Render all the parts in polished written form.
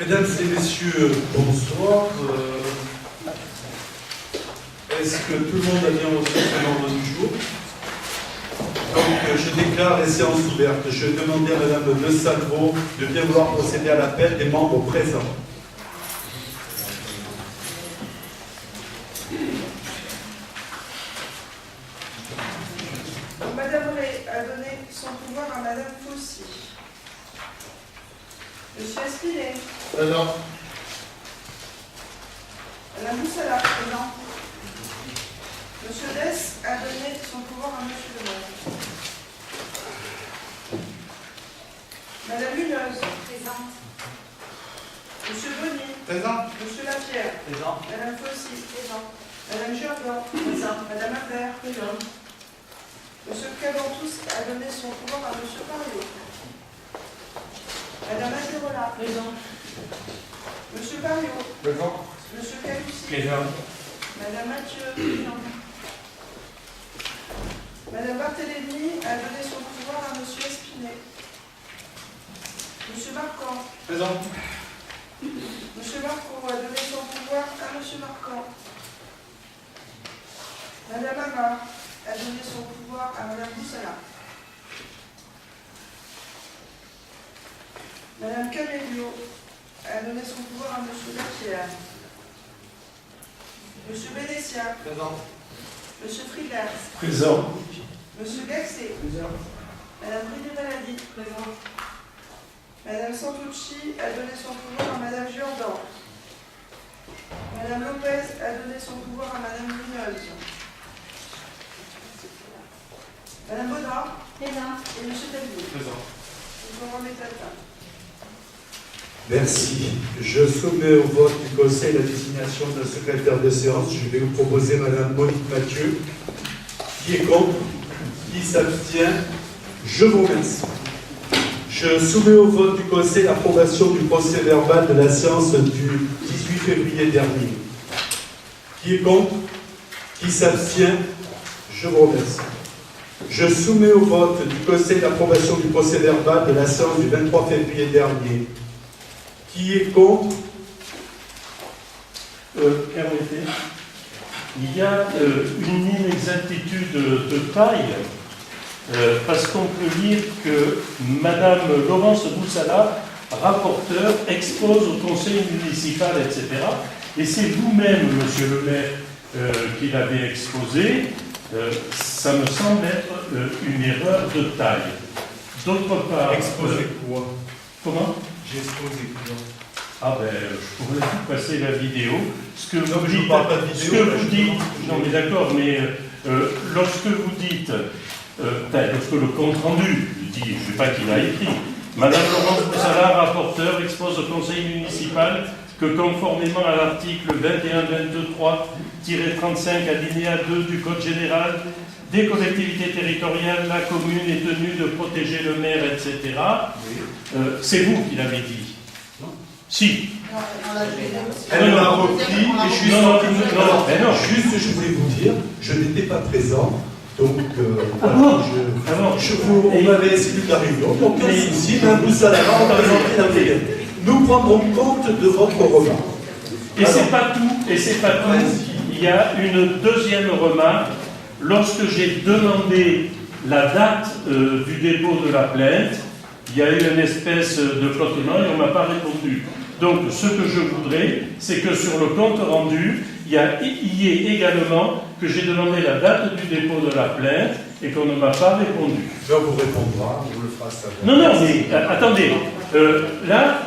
Mesdames et messieurs, bonsoir. Est-ce que tout le monde a bien reçu l'ordre du jour? Donc, je déclare les séances ouvertes. Je vais demander à Madame De Salvo de bien vouloir procéder à l'appel des membres présents. Madame Ray a donné son pouvoir à Madame Fossy. Monsieur Espinet. Présent. Madame Boussala. Présent. Monsieur Dess a donné son pouvoir à Monsieur Le Maire. Madame Munoz. Présente. Monsieur Bonny. Présent. Monsieur Lapierre. Présent. Madame Fossy. Présent. Madame Jourdan. Présent. Madame Imbert. Présent. Monsieur Cabantous a donné son pouvoir à Monsieur Pario. Madame Agerola. Présent. Monsieur Pario. Présent. Monsieur Calucci. Présent. Madame Mathieu. Présent. Madame Barthélémy a donné son pouvoir à Monsieur Espinet. Monsieur Marquand. Présent. Monsieur Marco a donné son pouvoir à Monsieur Marquand. Madame Amar a donné son pouvoir à Madame Boussala. Madame Camélio a donné son pouvoir à Monsieur Lapierre. Monsieur Bénessia. Présent. Monsieur Friedler. Présent. Monsieur Gaxé. Présent. Madame Bride-Maladi. Présent. Madame Santucci a donné son pouvoir à Madame Jourdan. Madame Lopez a donné son pouvoir à Madame Munoz. Madame Baudin. Présent. Et Monsieur Delvaux. Présent. Je vous remets à table. Merci. Je soumets au vote du Conseil la désignation d'un secrétaire de séance. Je vais vous proposer Madame Monique Mathieu. Qui est contre? Qui s'abstient? Je vous remercie. Je soumets au vote du Conseil l'approbation du procès verbal de la séance du 18 février dernier. Qui est contre? Qui s'abstient? Je vous remercie. Je soumets au vote du Conseil l'approbation du procès verbal de la séance du 23 février dernier. Qui est contre? Permettez. Il y a une inexactitude de taille, parce qu'on peut lire que Madame Laurence Boussala, rapporteure, expose au conseil municipal, etc. Et c'est vous-même, Monsieur le maire, qui l'avez exposé. Ça me semble être une erreur de taille. D'autre part... Exposé quoi? Comment? J'ai exposé quoi? Ah ben, je pourrais vous passer la vidéo. Ce que Non, vous je dites, parle pas de vidéo, ce que là, vous je dites, demande- non mais d'accord, mais lorsque vous dites, lorsque le compte rendu dit, je ne sais pas qui l'a écrit, Madame Laurence Boussala, rapporteure, expose au conseil municipal que conformément à l'article 21-23-35 alinéa 2 du Code général des collectivités territoriales, la commune est tenue de protéger le maire, etc. C'est vous qui l'avez dit. Non. Si. Elle m'a repris et je suis Non, sorti. mais non. Juste, je voulais vous dire, je n'étais pas présent, donc Ah voilà, bon on m'avait exclu de la réunion, donc pas de souci, Mme Boussala va représenter la réunion. Nous prendrons compte de votre remarque. Et c'est pas tout, Il y a une deuxième remarque. Lorsque j'ai demandé la date du dépôt de la plainte, il y a eu une espèce de flottement et on ne m'a pas répondu. Donc, ce que je voudrais, c'est que sur le compte rendu, il y ait également que j'ai demandé la date du dépôt de la plainte et qu'on ne m'a pas répondu. Je vous répondra, on vous le fera savoir. Non, mais attendez. Là,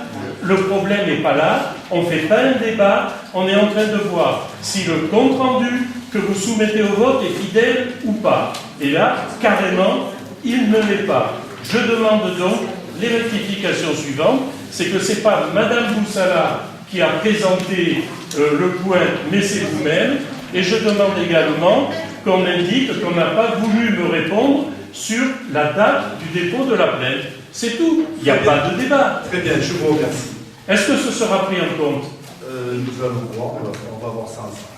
le problème n'est pas là. On ne fait pas un débat. On est en train de voir si le compte rendu que vous soumettez au vote est fidèle ou pas. Et là, carrément, il ne l'est pas. Je demande donc les rectifications suivantes. C'est que ce n'est pas Madame Boussala qui a présenté le point, mais c'est vous-même. Et je demande également qu'on indique qu'on n'a pas voulu me répondre sur la date du dépôt de la plainte. C'est tout. Il n'y a pas de débat. Très bien, je vous remercie. Est-ce que ce sera pris en compte? Nous allons voir, on va voir ça ensemble.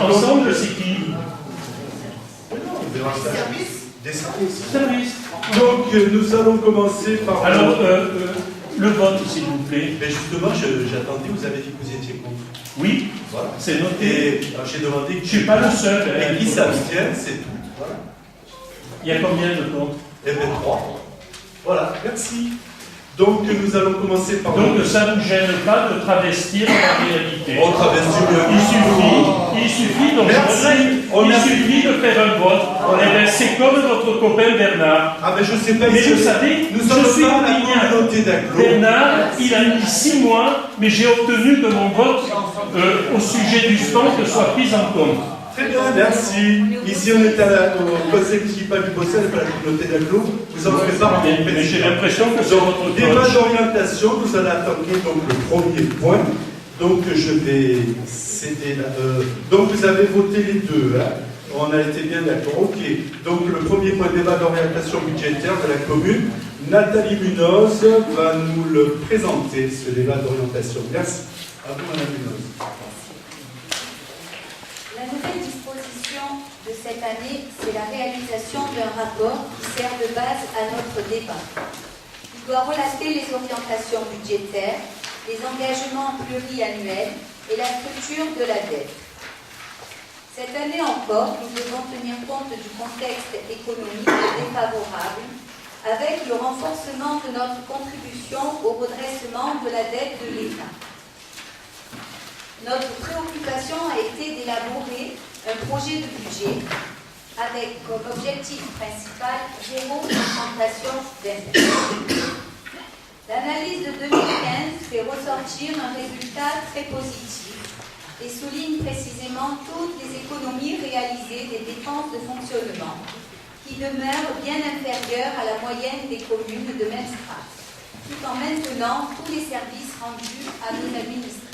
Ensemble, c'est qui? On verra ça. Des services. Service. Donc, nous allons commencer par... Alors, le vote, s'il vous plaît. Mais justement, j'attendais, vous avez dit que vous étiez contre. Oui, Voilà. c'est noté. Et alors, j'ai demandé Je ne suis pas le seul. hein. Et qui s'abstient, c'est tout. Voilà. Il y a combien de contre? Eh bien, 3. Voilà, merci. Donc, nous allons commencer par... Donc ça ne vous gêne pas de travestir la réalité. On travestit mieux. Il suffit, donc Merci. il suffit de faire un vote. Eh bien, c'est comme votre copain Bernard. Ah ben je sais pas Mais si... vous savez, Nous je sommes suis pas à la opiniâtre. communauté d'Aglo. Bernard, il a mis 6 mois, mais j'ai obtenu que mon vote au sujet du sport soit pris en compte. Très bien, merci. Ici, on est au conseil municipal du Bossel, à la communauté d'Aglo. Vous en faites part. Mais j'ai l'impression que c'est votre Débat coach. d'orientation, vous allez attaquer donc le premier point. Donc je vais céder là. Donc vous avez voté les deux, hein. On a été bien d'accord. Ok. Donc le premier point, débat d'orientation budgétaire de la commune. Nathalie Munoz va nous le présenter, ce débat d'orientation. Merci. À vous, Madame Munoz. La nouvelle disposition de cette année, c'est la réalisation d'un rapport qui sert de base à notre débat. Il doit relater les orientations budgétaires, les engagements pluriannuels et la structure de la dette. Cette année encore, nous devons tenir compte du contexte économique défavorable avec le renforcement de notre contribution au redressement de la dette de l'État. Notre préoccupation a été d'élaborer un projet de budget avec comme objectif principal zéro augmentation d'impôts. L'analyse de 2015 fait ressortir un résultat très positif et souligne précisément toutes les économies réalisées des dépenses de fonctionnement qui demeurent bien inférieures à la moyenne des communes de même strate, tout en maintenant tous les services rendus à nos administrés.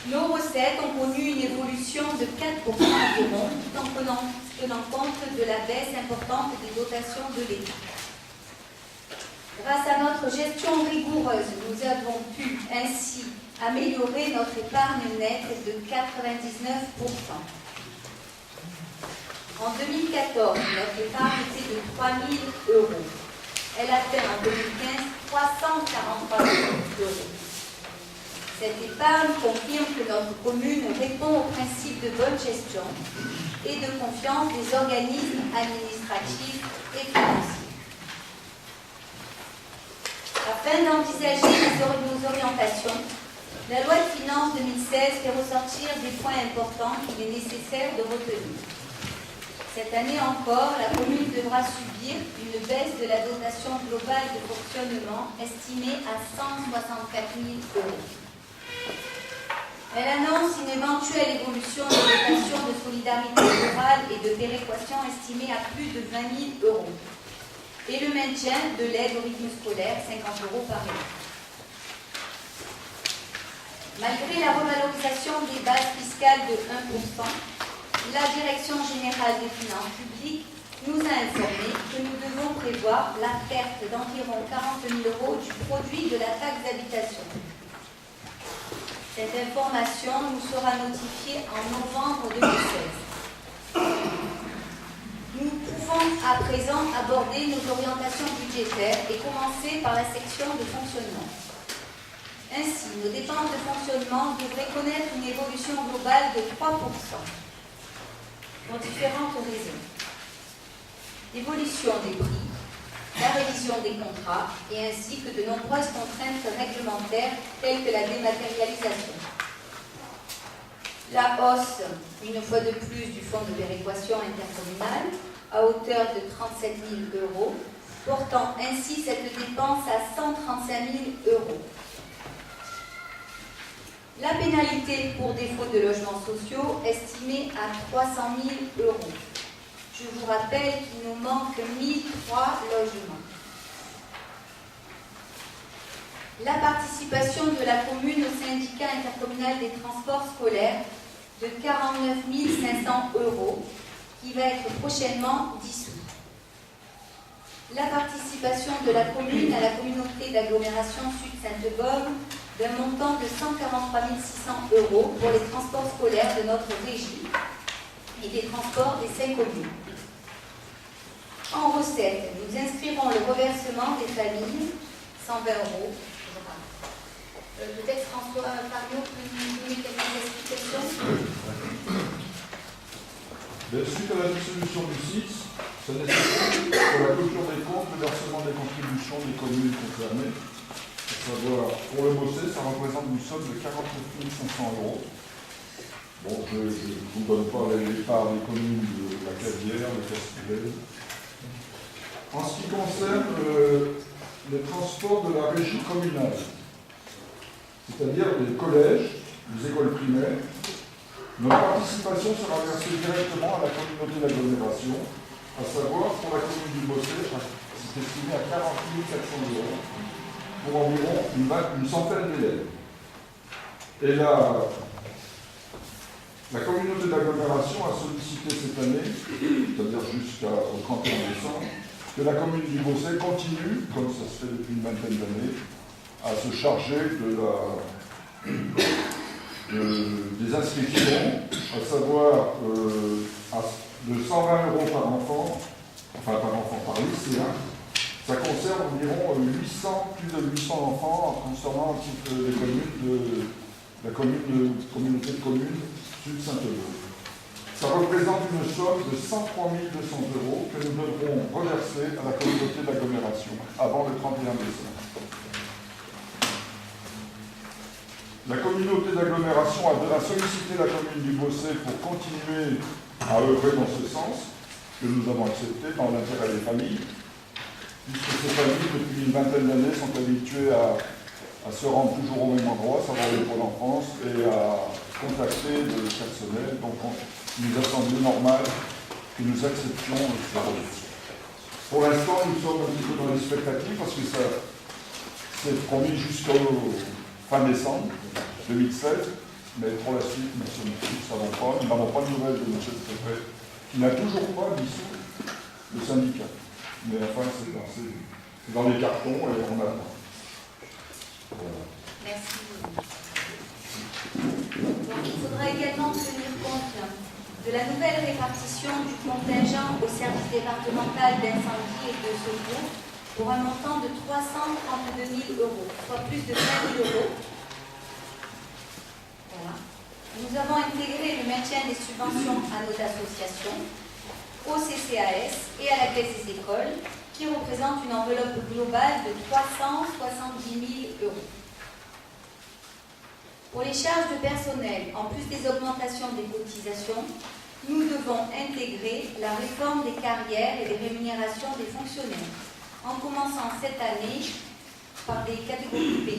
Nos recettes ont connu une évolution de 4% environ, tout en tenant compte de la baisse importante des dotations de l'État. Grâce à notre gestion rigoureuse, nous avons pu ainsi améliorer notre épargne nette de 99%. En 2014, notre épargne était de 3 000 euros. Elle atteint en 2015 343 000 euros. Cette épargne confirme que notre commune répond au principe de bonne gestion et de confiance des organismes administratifs et financiers. Afin d'envisager nos orientations, la loi de finances 2016 fait ressortir des points importants qu'il est nécessaire de retenir. Cette année encore, la commune devra subir une baisse de la dotation globale de fonctionnement estimée à 164 000 euros. Elle annonce une éventuelle évolution de dotation de solidarité rurale et de péréquation estimée à plus de 20 000 euros et le maintien de l'aide au rythme scolaire, 50 euros par élève. Malgré la revalorisation des bases fiscales de 1%, la Direction générale des finances publiques nous a informé que nous devons prévoir la perte d'environ 40 000 euros du produit de la taxe d'habitation. Cette information nous sera notifiée en novembre 2016. Nous pouvons à présent aborder nos orientations budgétaires et commencer par la section de fonctionnement. Ainsi, nos dépenses de fonctionnement devraient connaître une évolution globale de 3% pour différentes raisons. L'évolution des prix, la révision des contrats et ainsi que de nombreuses contraintes réglementaires telles que la dématérialisation. La hausse, une fois de plus, du fonds de péréquation intercommunale à hauteur de 37 000 euros, portant ainsi cette dépense à 135 000 euros. La pénalité pour défaut de logements sociaux estimée à 300 000 euros. Je vous rappelle qu'il nous manque 1003 logements. La participation de la commune au syndicat intercommunal des transports scolaires de 49 500 euros qui va être prochainement dissous. La participation de la commune à la communauté d'agglomération Sud-Sainte-Baume d'un montant de 143 600 euros pour les transports scolaires de notre régie et des transports des 5 communes. En recette, nous inscrirons le reversement des familles 120 €. Peut-être François Pagnot peut nous donner quelques explications. Suite à la dissolution du SIS, ça nécessite pour la clôture des comptes le versement des contributions des communes concernées. À savoir, pour le Bossé, ça représente une somme de 49 500 €. Bon, je ne vous donne pas les parts des communes de la Cadière, de Castiel. En ce qui concerne les transports de la régie communale, c'est-à-dire les collèges, les écoles primaires, notre participation sera versée directement à la communauté d'agglomération, à savoir pour la commune du Bossé, c'est estimé à 40 400 € pour environ une centaine d'élèves. Et la communauté d'agglomération a sollicité cette année, c'est-à-dire jusqu'au 31 décembre, que la commune du Bossé continue, comme ça se fait depuis une vingtaine d'années, à se charger des inscriptions, à savoir de 120 € par enfant, par lycéen. Ça concerne environ plus de 800 enfants concernant les communes de la communauté de communes Sud Saint-Eudeux. Ça représente une somme de 103 200 € que nous devrons reverser à la communauté d'agglomération avant le 31 décembre. La communauté d'agglomération a sollicité la commune du Bossé pour continuer à œuvrer dans ce sens, que nous avons accepté dans l'intérêt des familles, puisque ces familles, depuis une vingtaine d'années, sont habituées à se rendre toujours au même endroit, savoir les pôles enfance, et à contacter le personnel. Donc il nous a semblé normal que nous acceptions ce registre. Pour l'instant, nous sommes un petit peu dans l'expectative, parce que ça s'est promis jusqu'au fin décembre 2016, mais pour la suite, nous ne savons pas. Nous n'avons pas de nouvelles de M. le préfet, qui n'a toujours pas dissous le syndicat. Mais enfin, c'est dans les cartons et on attend. Voilà. Merci. Donc, il faudra également tenir compte de la nouvelle répartition du contingent au service départemental d'incendie et de secours pour un montant de 332 000 €, soit plus de 20 000 €. Voilà. Nous avons intégré le maintien des subventions à nos associations, au CCAS et à la Caisse des écoles, qui représente une enveloppe globale de 370 000 €. Pour les charges de personnel, en plus des augmentations des cotisations, nous devons intégrer la réforme des carrières et des rémunérations des fonctionnaires, en commençant cette année par des catégories B.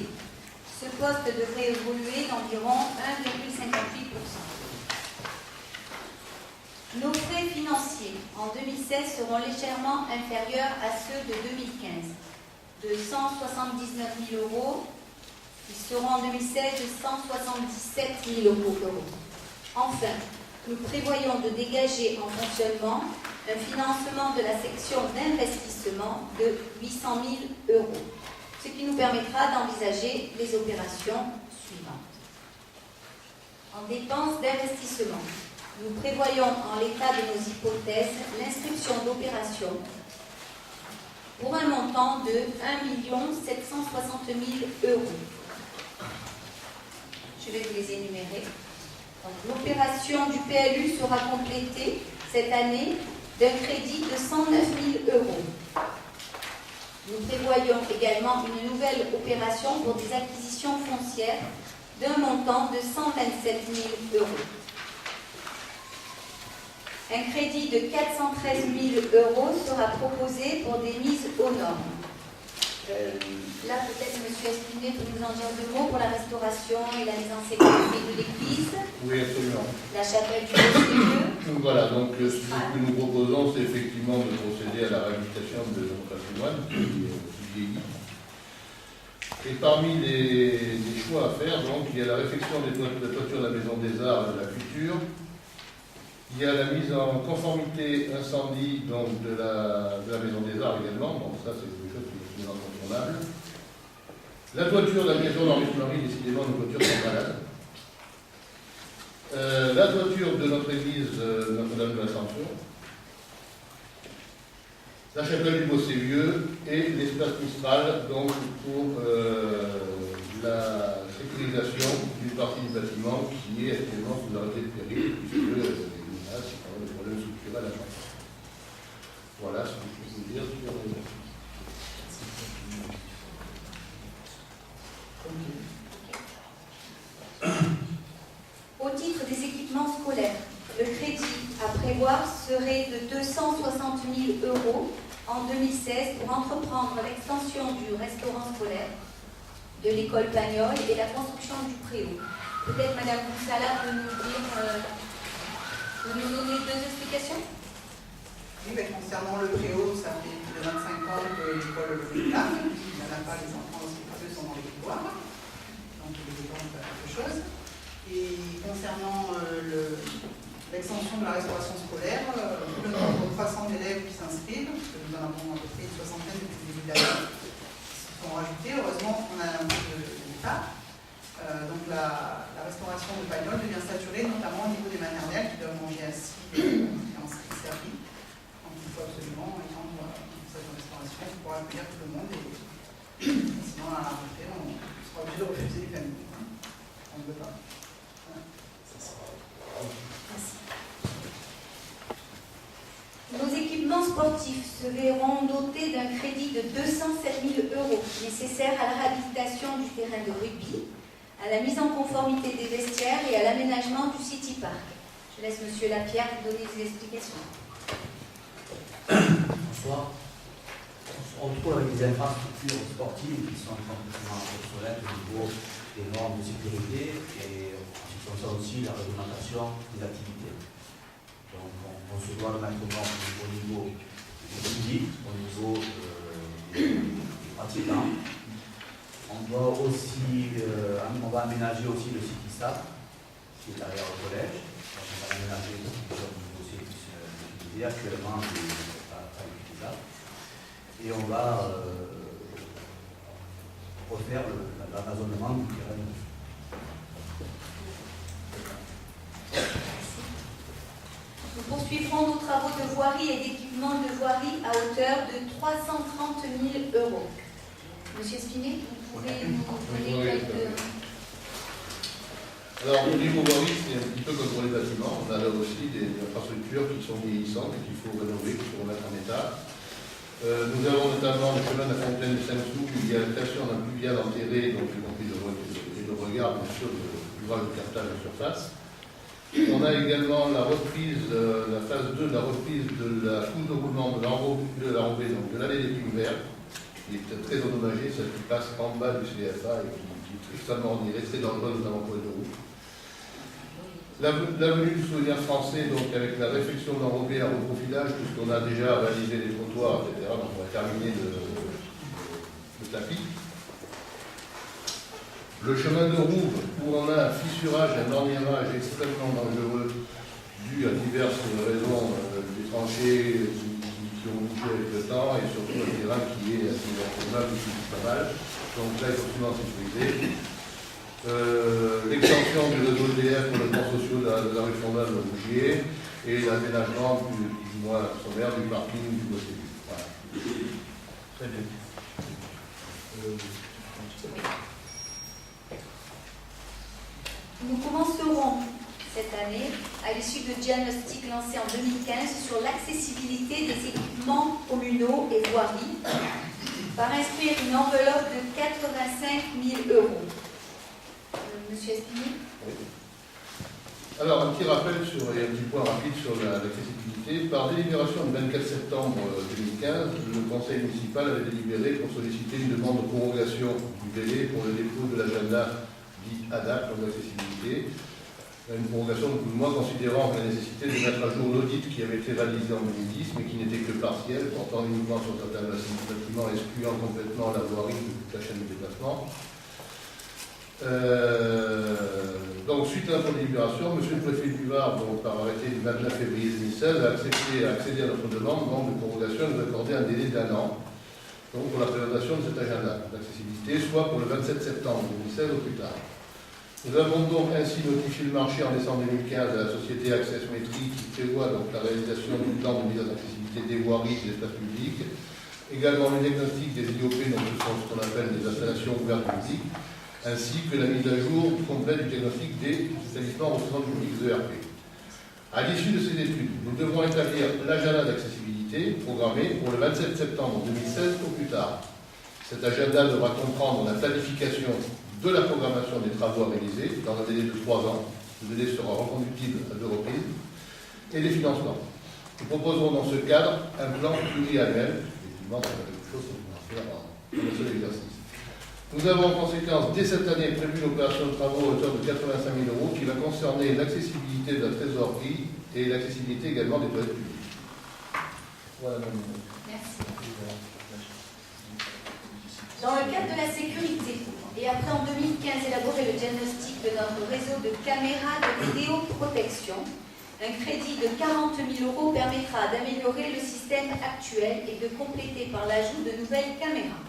Ce poste devrait évoluer d'environ 1,58%. Nos frais financiers en 2016 seront légèrement inférieurs à ceux de 2015, de 179 000 €. Ils seront en 2016 de 177 000 €. Enfin, nous prévoyons de dégager en fonctionnement un financement de la section d'investissement de 800 000 €, ce qui nous permettra d'envisager les opérations suivantes. En dépenses d'investissement, nous prévoyons en l'état de nos hypothèses l'inscription d'opérations pour un montant de 1 760 000 €. Je vais vous les énumérer. L'opération du PLU sera complétée cette année d'un crédit de 109 000 €. Nous prévoyons également une nouvelle opération pour des acquisitions foncières d'un montant de 127 000 €. Un crédit de 413 000 € sera proposé pour des mises aux normes. Là, peut-être M. Espinet peut nous en dire deux mots pour la restauration et la mise en sécurité de l'église. Oui, absolument. La chapelle du Haut-Milieu. Voilà, donc ce que nous proposons, c'est effectivement de procéder à la réhabilitation de notre patrimoine, qui vieillit. Et parmi les choix à faire, donc, il y a la réfection de la toiture de la Maison des Arts et de la Culture. Il y a la mise en conformité incendie donc, de la Maison des Arts également. Donc ça, c'est quelque chose qui est incontournable. La toiture de la maison d'Henri-Fleury, décidément, nos toitures sont malades. La toiture de notre église Notre-Dame de l'Ascension. la chapelle du Bossé Vieux et l'espace Mistral, donc pour la sécurisation d'une partie du bâtiment qui est actuellement sous arrêté de péril, puisque il y a des problèmes structurels à chaque fois. Voilà ce que je peux vous dire sur les... Au titre des équipements scolaires, le crédit à prévoir serait de 260 000 € en 2016 pour entreprendre l'extension du restaurant scolaire, de l'école Pagnol et la construction du préau. Peut-être Madame Boussala peut nous donner 2 explications? Oui, mais concernant le préau, ça fait plus de 25 ans que l'école le réclame. Il n'y en a pas, les enfants aussi, eux sont dans les couloirs. Donc il est temps de faire quelque chose. Et concernant l'extension de la restauration scolaire, le nombre de 300 d'élèves qui s'inscrivent, parce que nous en avons à peu près une soixantaine depuis le début de l'année, sont rajoutés. Heureusement qu'on a un peu de l'État. Donc la restauration de Pagnol devient saturée, notamment au niveau des maternelles qui doivent manger assis et en servi. Donc il faut absolument étendre cette restauration pour accueillir tout le monde. Et sinon, à la rentrée, on sera obligé de refuser les familles. On ne veut pas. Nos équipements sportifs se verront dotés d'un crédit de 207 000 € nécessaire à la réhabilitation du terrain de rugby, à la mise en conformité des vestiaires et à l'aménagement du City Park. Je laisse M. Lapierre vous donner des explications. Bonsoir. On se retrouve avec des infrastructures sportives qui sont complètement obsolètes au niveau des normes de sécurité et en ce qui concerne aussi la réglementation des activités. Donc on se doit le mettre au niveau du public, au niveau des pratiquants. On doit aussi, on va aménager aussi le City Stade, qui est derrière le collège. Donc on va aménager pour que le niveau puisse l'utiliser. Actuellement, il n'est pas utilisable. Et on va refaire l'amazonement du terrain. Nous poursuivrons nos travaux de voirie et d'équipement de voirie à hauteur de 330 000 €. Monsieur Spinet, vous pouvez nous donner quelques... Alors, au niveau voirie, c'est un petit peu comme pour les bâtiments. On a là aussi des infrastructures qui sont vieillissantes et qu'il faut rénover, qu'il faut remettre en état. Nous avons notamment le chemin de la fontaine de Saint-Cloud, où il y a la station d'un pluvial enterré, donc y compris le regard, bien sûr, de l'ouvrage de cartage en surface. On a également la reprise, la phase 2, la reprise de la couche de roulement de l'enrobé, donc de l'allée des Pins Verts, qui est très endommagée, celle qui passe en bas du CFA et qui est extrêmement restée dangereuse, notamment pour les routes. L'avenue du souvenir français, donc avec la réfection de l'enrobé à reprofilage, puisqu'on a déjà réalisé les trottoirs, etc. Donc on va terminer le tapis. Le chemin de Rouve, où on a un fissurage, un orniérage extrêmement dangereux, dû à diverses raisons, des tranchées qui ont bougé avec le temps, et surtout un terrain qui est assez incontournable, qui est pas mal. Donc là, il faut absolument sécuriser. L'extension du réseau EDF pour le plan social de la rue Fondale de Bougier, et l'aménagement plus ou moins sommaire du parking du Bossé. Voilà. Très bien. Nous commencerons cette année, à l'issue de diagnostic lancé en 2015 sur l'accessibilité des équipements communaux et voiries, par inscrire une enveloppe de 85 000 €. Monsieur Espini. Oui. Alors, un petit rappel et un petit point rapide sur l'accessibilité. Par délibération du 24 septembre 2015, le Conseil municipal avait délibéré pour solliciter une demande de prorogation du délai pour le dépôt de l'agenda dit ADAC, pour l'accessibilité. Une prorogation de 12 mois considérant la nécessité de mettre à jour l'audit qui avait été réalisé en 2010, mais qui n'était que partiel, portant uniquement sur certains bâtiments, excluant complètement la voirie de toute la chaîne de déplacement. Donc, suite à notre délibération, M. le préfet du Var, donc, par arrêté du 29 février 2016, a accédé à notre demande donc, de prorogation et nous accorder un délai d'1 an donc, pour la présentation de cet agenda d'accessibilité, soit pour le 27 septembre 2016 au plus tard. Nous avons donc ainsi notifié le marché en décembre 2015 à la société Access Métrie qui prévoit donc la réalisation du plan de mise en accessibilité des voiries et des espaces publics, également le diagnostic des IOP, donc ce sont ce qu'on appelle des installations ouvertes publiques, ainsi que la mise à jour complète du diagnostic des établissements recevant du public ERP. À l'issue de ces études, nous devrons établir l'agenda d'accessibilité programmé pour le 27 septembre 2016 au plus tard. Cet agenda devra comprendre la planification de la programmation des travaux à réaliser dans un délai de 3 ans. Le délai sera reconductible à 2 reprises, et les financements. Nous proposerons dans ce cadre un plan pluriannuel, effectivement, c'est quelque chose qu'on va faire dans un seul exercice. Nous avons en conséquence, dès cette année, prévu une opération de travaux à hauteur de 85 000 € qui va concerner l'accessibilité de la trésorerie et l'accessibilité également des toilettes publiques. Voilà, Merci. Dans le cadre de la sécurité, et après en 2015 élaborer le diagnostic de notre réseau de caméras de vidéoprotection, un crédit de 40 000 € permettra d'améliorer le système actuel et de compléter par l'ajout de nouvelles caméras.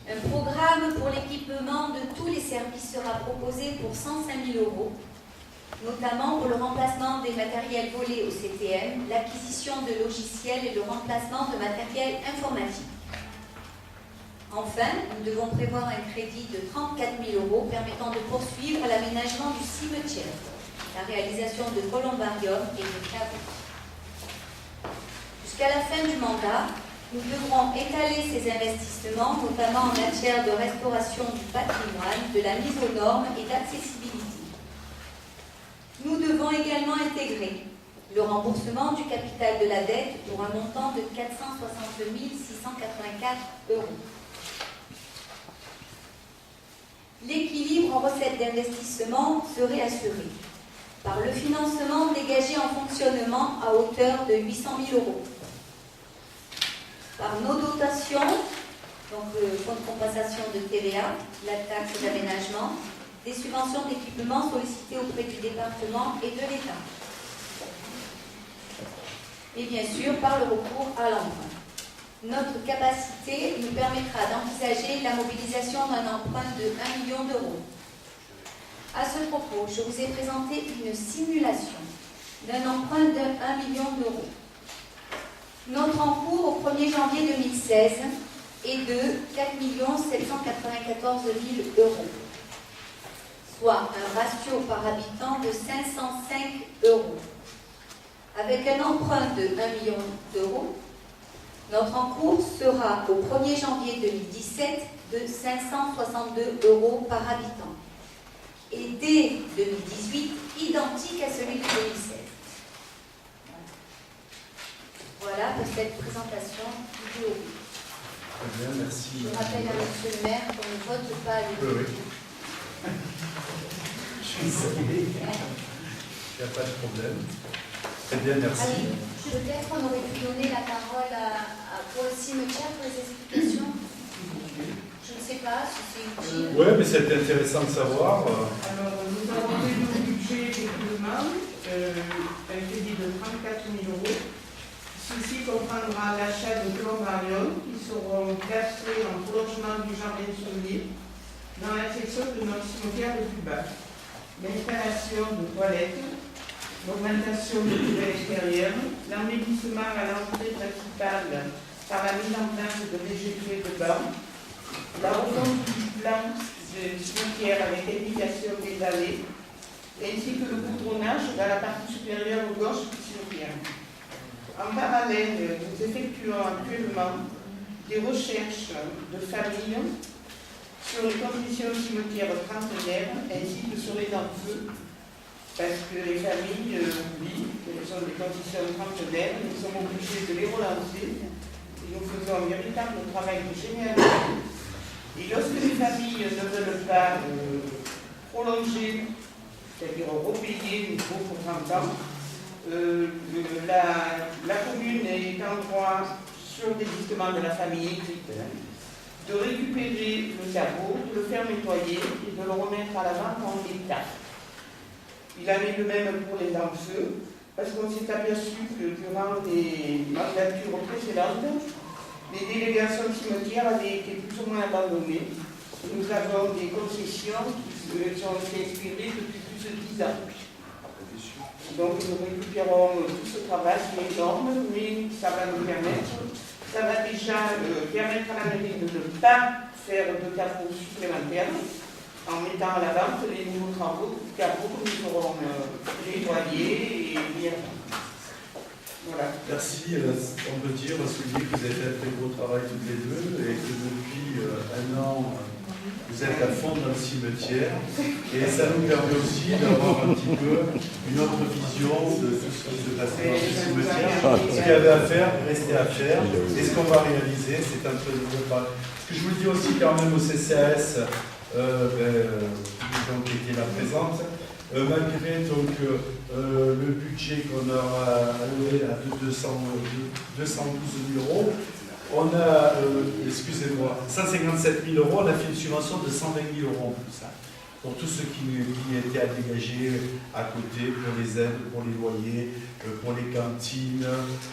Un programme pour l'équipement de tous les services sera proposé pour 105 000 €, notamment pour le remplacement des matériels volés au CTM, l'acquisition de logiciels et le remplacement de matériel informatique. Enfin, nous devons prévoir un crédit de 34 000 € permettant de poursuivre l'aménagement du cimetière, la réalisation de columbariums et de caveaux. Jusqu'à la fin du mandat, nous devrons étaler ces investissements, notamment en matière de restauration du patrimoine, de la mise aux normes et d'accessibilité. Nous devons également intégrer le remboursement du capital de la dette pour un montant de 460 684 €. L'équilibre en recettes d'investissement serait assuré par le financement dégagé en fonctionnement à hauteur de 800 000 €, par nos dotations, donc le fonds de compensation de TVA, la taxe d'aménagement, des subventions d'équipement sollicitées auprès du département et de l'État. Et bien sûr, par le recours à l'emprunt. Notre capacité nous permettra d'envisager la mobilisation d'un emprunt de 1 million d'euros. À ce propos, je vous ai présenté une simulation d'un emprunt de 1 million d'euros. Notre encours au 1er janvier 2016 est de 4 794 000 €, soit un ratio par habitant de 505 €. Avec un emprunt de 1 million d'euros, notre encours sera au 1er janvier 2017 de 562 € par habitant. Et dès 2018, identique à celui de 2016. Voilà pour cette présentation vidéo. Très bien, merci. Je rappelle à monsieur le maire qu'on ne vote pas à l'unité. Je sais. Il n'y a pas de problème. Très bien, merci. Allez, peut-être qu'on aurait pu donner la parole pour le cimetière pour les explications. Je ne sais pas si c'est utile. Oui, mais c'est intéressant de savoir. Alors, nous avons prévu au budget d'équipement un crédit de 34 000 €. Ceci comprendra l'achat de columbariums qui seront placés en prolongement du jardin soulier dans la section de notre cimetière le plus bas. L'installation de toilettes, l'augmentation de poubelles extérieures, l'embellissement à l'entrée principale par la mise en place de végétaux de banc, la refonte du plan de cimetière avec indication des allées, ainsi que le goudronnage dans la partie supérieure gauche du cimetière. En parallèle, nous effectuons actuellement des recherches de famille sur les conditions cimetières trentenaires ainsi que sur les dents-feu, parce que les familles oublient quelles sont les conditions trentenaires, nous sommes obligés de les relancer et nous faisons un véritable travail de généalogie. Et lorsque les familles ne veulent pas prolonger, c'est-à-dire repayer pour 30 ans, la commune est en droit, sur désistement de la famille écrite, de récupérer le caveau, de le faire nettoyer et de le remettre à la vente en l'état. Il en est de même pour les dents-feu, parce qu'on s'est aperçu que durant les mandatures précédentes, les délégations cimetières avaient été plus ou moins abandonnées nous avons des concessions qui ont été expirées depuis plus de 10 ans. Donc nous récupérons tout ce travail qui est énorme, mais ça va nous permettre, ça va déjà permettre à la mairie de ne pas faire de capots supplémentaires en mettant à la vente les nouveaux travaux, capots que nous aurons nettoyés et mis à vente. Voilà. Merci. On peut dire, on souligner que vous avez fait un très beau travail toutes les deux et que depuis un an, vous êtes à fond dans le cimetière. Et ça nous permet aussi d'avoir un petit peu une autre vision de tout ce qui se passait dans ce cimetière. Ce qu'il y avait à faire, restait à faire. Et ce qu'on va réaliser, c'est un peu nouveau travail. Ce que je vous dis aussi quand même au CCAS, qui était là présente, malgré donc, le budget qu'on a alloué à 212 000 euros, on a, excusez-moi, 157 000 euros, on a fait une subvention de 120 000 euros en plus. Pour tout ce qui était à dégager à côté, pour les aides, pour les loyers, pour les cantines,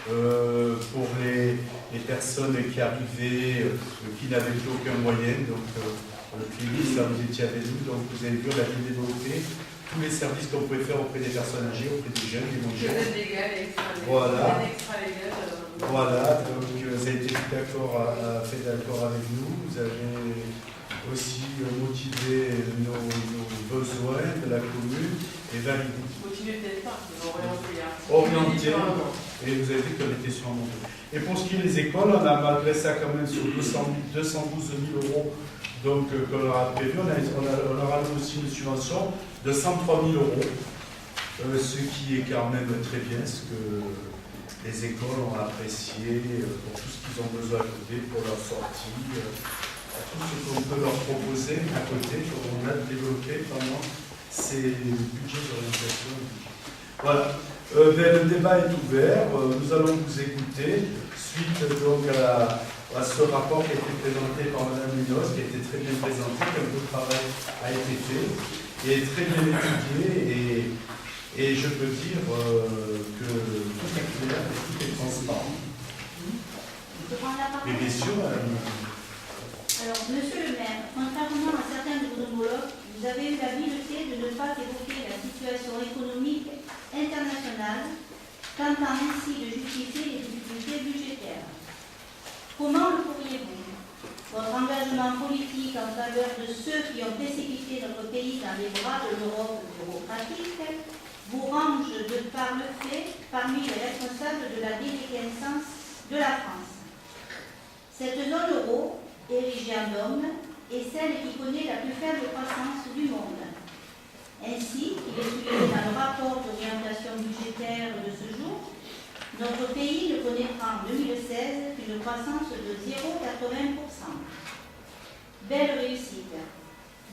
pour les personnes qui arrivaient, qui n'avaient plus aucun moyen. Donc, Clémy, là, vous étiez avec nous, donc vous avez vu, on a développé tous les services qu'on pouvait faire auprès des personnes âgées, auprès des jeunes, des moins jeunes. Voilà. Voilà, donc vous avez été fait d'accord avec nous, vous avez aussi motivé nos besoins de la commune et validé. Motivé peut-être pas, mais orienté. Et vous avez vu qu'on était sur un montant. Et pour ce qui est des écoles, on a malgré ça quand même sur 212 000 euros donc, qu'on leur a prévu. On leur a aussi une subvention de 103 000 euros, ce qui est quand même très bien, ce que les écoles ont apprécié pour tout ce qu'ils ont besoin à côté, pour leur sortie, tout ce qu'on peut leur proposer à côté, qu'on a développé pendant ces budgets d'orientation. Voilà. Le débat est ouvert, nous allons vous écouter suite donc à ce rapport qui a été présenté par Mme Munoz, qui a été très bien présenté, comme le travail a été fait, et très bien étudié, et je peux dire que tout est clair et tout est transparent. Mais bien sûr, alors, monsieur le maire, contrairement à certains de vos homologues, vous avez eu l'habileté de ne pas évoquer la situation économique internationale, tentant ainsi de justifier les difficultés budgétaires. Comment le pourriez-vous? Votre engagement politique en faveur de ceux qui ont précipité notre pays dans les bras de l'Europe bureaucratique vous range de par le fait parmi les responsables de la déliquescence de la France. Cette zone euro, érigée en dôme, est celle qui connaît la plus faible croissance du monde. Ainsi, il est souligné dans le rapport d'orientation budgétaire de ce jour, notre pays ne connaîtra en 2016 qu'une croissance de 0,80%. Belle réussite.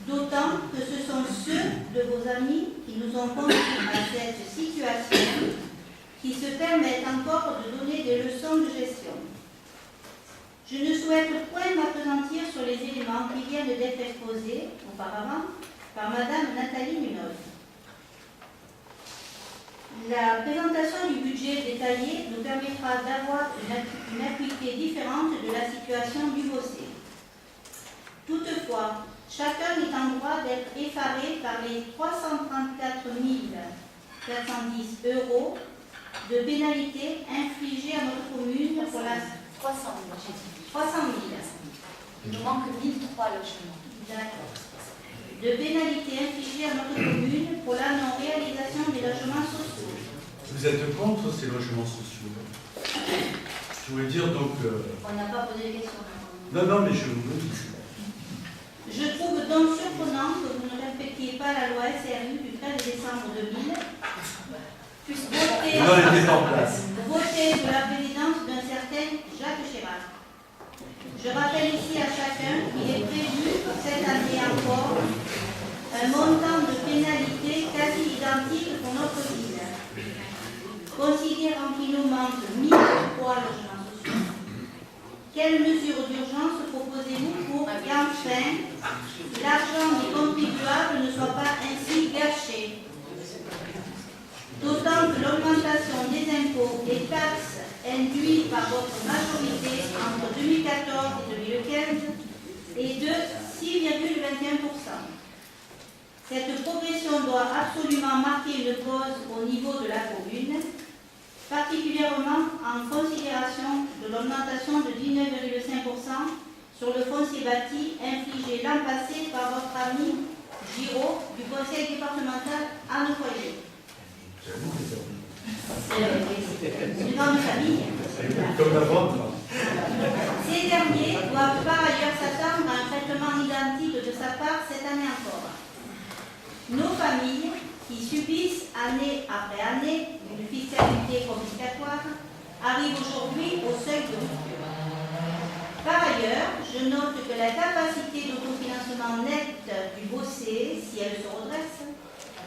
D'autant que ce sont ceux de vos amis qui nous ont conduits à cette situation qui se permettent encore de donner des leçons de gestion. Je ne souhaite point m'appesantir sur les éléments qui viennent d'être exposés auparavant par Mme Nathalie Munoz. La présentation du budget détaillé nous permettra d'avoir une acuité différente de la situation du Bossé. Toutefois, chacun est en droit d'être effaré par les 334 410 euros de pénalité infligée à notre commune pour la 300 000, j'ai dit. 300 000. Il nous manque 1003 logements. D'accord. De pénalité infligée à notre commune pour la non-réalisation des logements sociaux. vous êtes contre ces logements sociaux? Je voulais dire donc... On n'a pas posé de questions. Non, mais je vous le dis. Je trouve donc surprenant que vous ne respectiez pas la loi SRU du 13 décembre 2000, puisque votée sous la présidence d'un certain Jacques Chirac. Je rappelle ici à chacun qu'il est prévu pour cette année encore un montant de pénalité quasi identique pour notre ville. Considérant qu'il nous manque 1003 logements sociaux, quelles mesures d'urgence proposez-vous pour qu'enfin l'argent des contribuables ne soit pas ainsi gâché? D'autant que l'augmentation des impôts et taxes induite par votre majorité entre 2014 et 2015 est de 6,8%. 21%. Cette progression doit absolument marquer une pause au niveau de la commune, particulièrement en considération de l'augmentation de 19,5% sur le foncier bâti infligé l'an passé par votre ami Giraud du conseil départemental à Noyer. C'est une grande famille. Comme la vente. Ces derniers doivent par ailleurs s'attendre à un traitement identique de sa part cette année encore. Nos familles, qui subissent année après année une fiscalité confiscatoire, arrivent aujourd'hui au seuil de rupture. Par ailleurs, je note que la capacité d'autofinancement net du BOSE, si elle se redresse,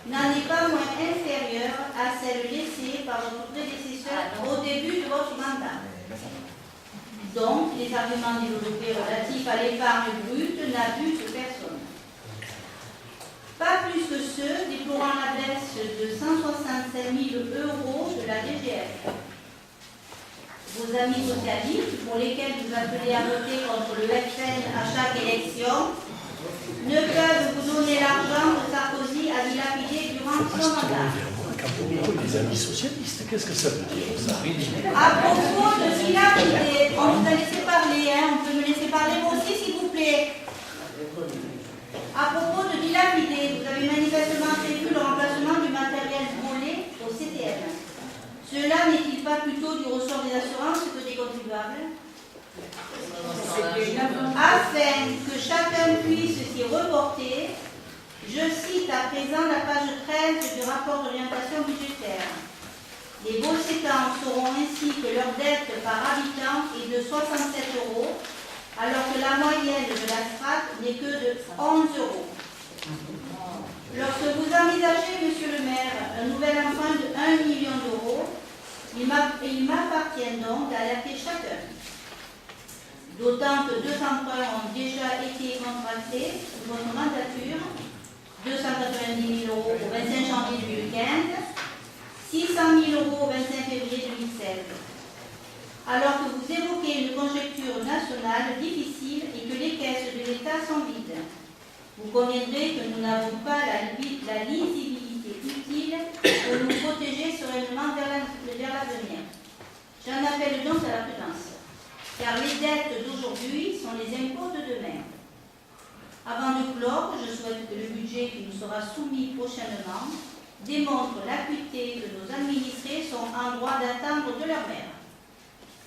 n'en est pas moins inférieure à celle laissée par votre prédécesseur au début de votre mandat. Donc, les arguments développés relatifs à l'épargne brute n'abusent personne. Pas plus que ceux déplorant la baisse de 165 000 € de la DGF. Vos amis socialistes, pour lesquels vous appelez à voter contre le FN à chaque élection, ne peuvent vous donner l'argent que Sarkozy a dilapidé durant son mandat. Les amis socialistes, qu'est-ce que ça veut dire ça? À propos de dilapider, on vous a laissé parler, hein, on peut me laisser parler moi aussi s'il vous plaît. À propos de dilapider, vous avez manifestement prévu le remplacement du matériel volé au CTM. Cela n'est-il pas plutôt du ressort des assurances que des contribuables? Afin que chacun puisse s'y reporter, je cite à présent la page 13 du rapport d'orientation budgétaire. Les Bossétans sauront ainsi que leur dette par habitant est de 67 €, alors que la moyenne de la strate n'est que de 11 €. Lorsque vous envisagez, monsieur le maire, un nouvel emprunt de 1 million d'euros, il m'appartient donc d'alerter chacun. D'autant que 2 emprunts ont déjà été contractés sous votre mandature, 290 000 € au 25 janvier 2015, 600 000 € au 25 février 2016. Alors que vous évoquez une conjoncture nationale difficile et que les caisses de l'État sont vides. Vous conviendrez que nous n'avons pas la lisibilité utile pour nous protéger sereinement vers l'avenir. J'en appelle donc à la prudence, car les dettes d'aujourd'hui sont les impôts de demain. Avant de clore, je souhaite que le budget qui nous sera soumis prochainement démontre l'acuité que nos administrés sont en droit d'attendre de leur maire.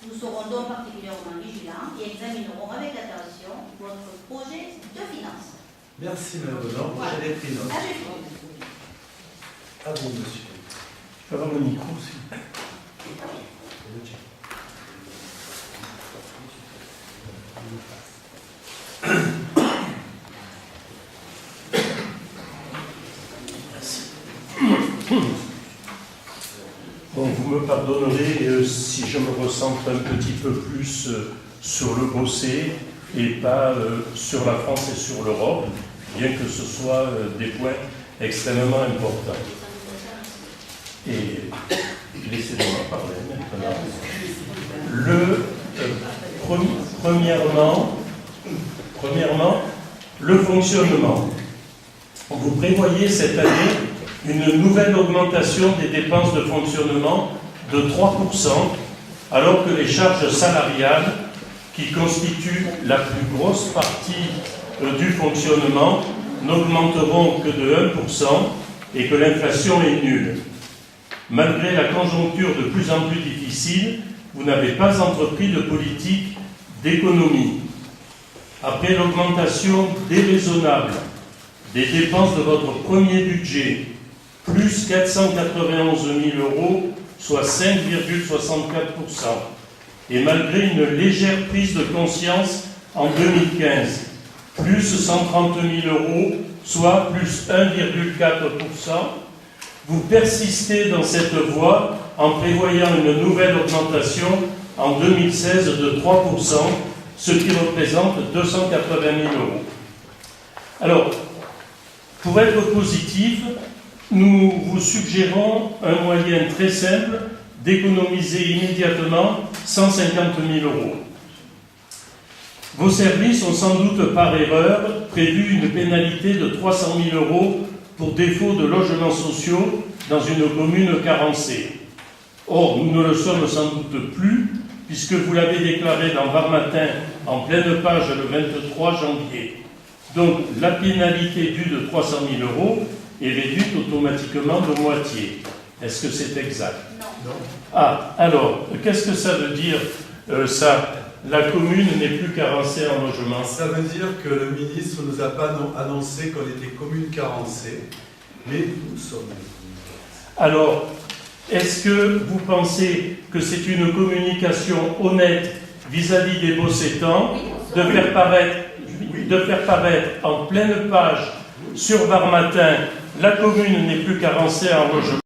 Nous serons donc particulièrement vigilants et examinerons avec attention votre projet de finances. Merci, Mme Bonnard. Vous avez pris note. À vous, monsieur. Je vais avoir le micro aussi. Bon, vous me pardonnerez si je me recentre un petit peu plus sur le BOSE et pas sur la France et sur l'Europe, bien que ce soit des points extrêmement importants. Et laissez-moi parler maintenant. Premièrement, le fonctionnement. Vous prévoyez cette année une nouvelle augmentation des dépenses de fonctionnement de 3%, alors que les charges salariales, qui constituent la plus grosse partie du fonctionnement, n'augmenteront que de 1% et que l'inflation est nulle. Malgré la conjoncture de plus en plus difficile, vous n'avez pas entrepris de politique d'économie. Après l'augmentation déraisonnable des dépenses de votre premier budget, plus 491 000 €, soit 5,64%, et malgré une légère prise de conscience en 2015, plus 130 000 €, soit plus 1,4%, vous persistez dans cette voie en prévoyant une nouvelle augmentation en 2016 de 3%, ce qui représente 280 000 €. Alors, pour être positif, nous vous suggérons un moyen très simple d'économiser immédiatement 150 000 €. Vos services ont sans doute par erreur prévu une pénalité de 300 000 € pour défaut de logements sociaux dans une commune carencée. Or, nous ne le sommes sans doute plus, puisque vous l'avez déclaré dans Var Matin en pleine page le 23 janvier. Donc, la pénalité due de 300 000 € est réduite automatiquement de moitié. Est-ce que c'est exact? Non. Ah, alors, qu'est-ce que ça veut dire, ça? La commune n'est plus carencée en logement. Ça veut dire que le ministre ne nous a pas annoncé qu'on était commune carencée, mais nous sommes une commune carencée. Alors, est-ce que vous pensez que c'est une communication honnête vis-à-vis des Bossétans de faire paraître en pleine page sur Var Matin, la commune n'est plus carencée en logement?